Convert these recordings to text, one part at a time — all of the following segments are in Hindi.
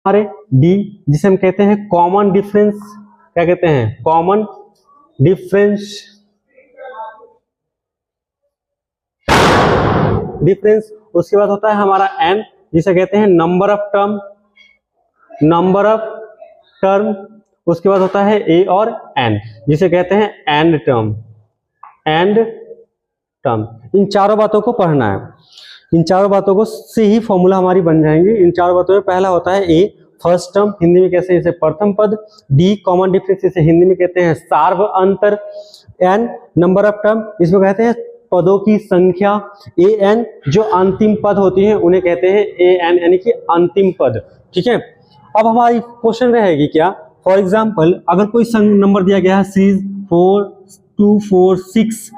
हमारे डी, जिसे हम कहते हैं कॉमन डिफरेंस, क्या कहते हैं, कॉमन डिफरेंस, उसके बाद होता है हमारा एन, जिसे कहते हैं नंबर ऑफ टर्म, उसके बाद होता है ए और एन, जिसे कहते हैं एंड टर्म, इन चारों बातों को पढ़ना है। इन चारों बातों को से ही फॉर्मूला हमारी बन जाएंगे। इन चारों बातों में पहला होता है ए, फर्स्ट टर्म, हिंदी में कहते हैं इसे प्रथम पद, डी कॉमन डिफरेंस, इसे हिंदी में कहते हैं सार्व अंतर, एन नंबर ऑफ टर्म, इसमें कहते हैं पदों की संख्या, ए एन जो अंतिम पद होती है उन्हें कहते हैं ए एन यानी कि अंतिम पद। ठीक है, अब हमारी क्वेश्चन रहेगी क्या, फॉर एग्जाम्पल अगर कोई नंबर दिया गया है सीरीज 4 2 4 6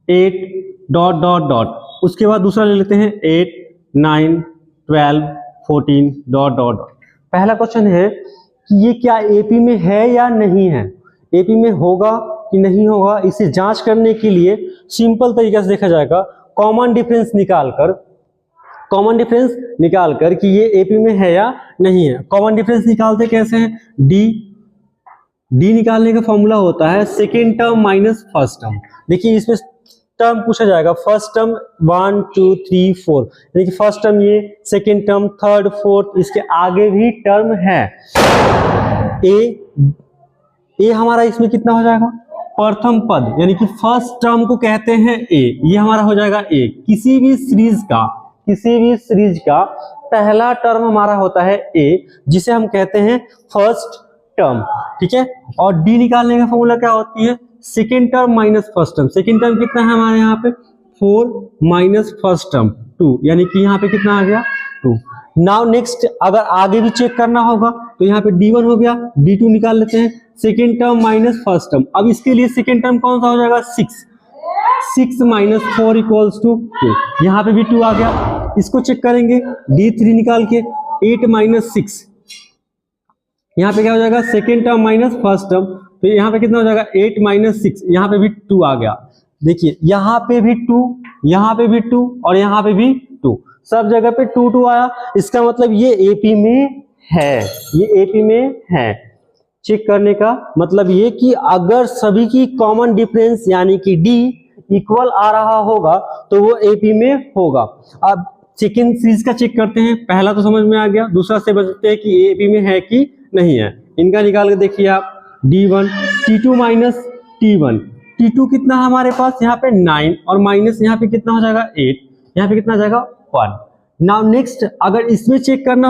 8 डॉट डॉट डॉट, उसके बाद दूसरा ले लेते हैं 8 9 12 14 डॉट डॉट डॉट। पहला क्वेश्चन है कि ये क्या एपी में है या नहीं है, एपी में होगा कि नहीं होगा, इसे जांच करने के लिए सिंपल तरीके से देखा जाएगा, कॉमन डिफरेंस निकालकर कि ये एपी में है या नहीं है। कॉमन डिफरेंस निकालते कैसे हैं, डी निकालने का फॉर्मूला होता है second term minus first term. देखिए इसमें टर्म पूछा जाएगा, फर्स्ट टर्म 1 2 3 4, यानी कि फर्स्ट टर्म ये, सेकेंड टर्म, थर्ड, फोर्थ, इसके आगे भी टर्म है। ए हमारा इसमें कितना हो जाएगा, प्रथम पद, यानी कि फर्स्ट टर्म को कहते हैं ए, ये हमारा हो जाएगा ए। किसी भी सीरीज का पहला टर्म हमारा होता है ए, जिसे हम कहते हैं फर्स्ट टर्म। ठीक है, और डी निकालने का फॉर्मूला क्या होती है, second term minus first term. Second term कितना है हमारे यहाँ पे 4 माइनस फर्स्ट टर्म 2, यानी कि यहाँ पे कितना आ गया 2। नाउ नेक्स्ट अगर आगे भी चेक करना होगा तो यहाँ पे D1 हो गया, D2 निकाल लेते हैं, second term minus first term. अब इसके लिए सेकेंड टर्म कौन सा हो जाएगा 6 माइनस 4 इक्वल्स टू 2, यहाँ पे भी 2 आ गया। इसको चेक करेंगे D3 निकाल के 8 माइनस 6, यहाँ पे क्या हो जाएगा second term minus first term, तो यहाँ पे कितना हो जाएगा 8 माइनस 6, यहाँ पे भी 2 आ गया। देखिए यहाँ पे भी 2, यहाँ पे भी 2 और यहाँ पे भी 2, सब जगह पे 2 2 आया। इसका मतलब ये एपी में है, ये एपी में है। चेक करने का मतलब ये कि अगर सभी की कॉमन डिफरेंस यानी कि डी इक्वल आ रहा होगा तो वो एपी में होगा। अब सेकेंड सीरीज का चेक करते हैं, पहला तो समझ में आ गया, दूसरा से बचते हैं कि एपी में है कि नहीं है। इनका निकाल के देखिए आप, D1 T2 minus T1, T2 कितना हमारे पास यहाँ पे 9 और माइनस यहाँ पे कितना हो जाएगा 8, यहाँ पे कितना हो जाएगा 1। नाउ नेक्स्ट अगर इसमें चेक करना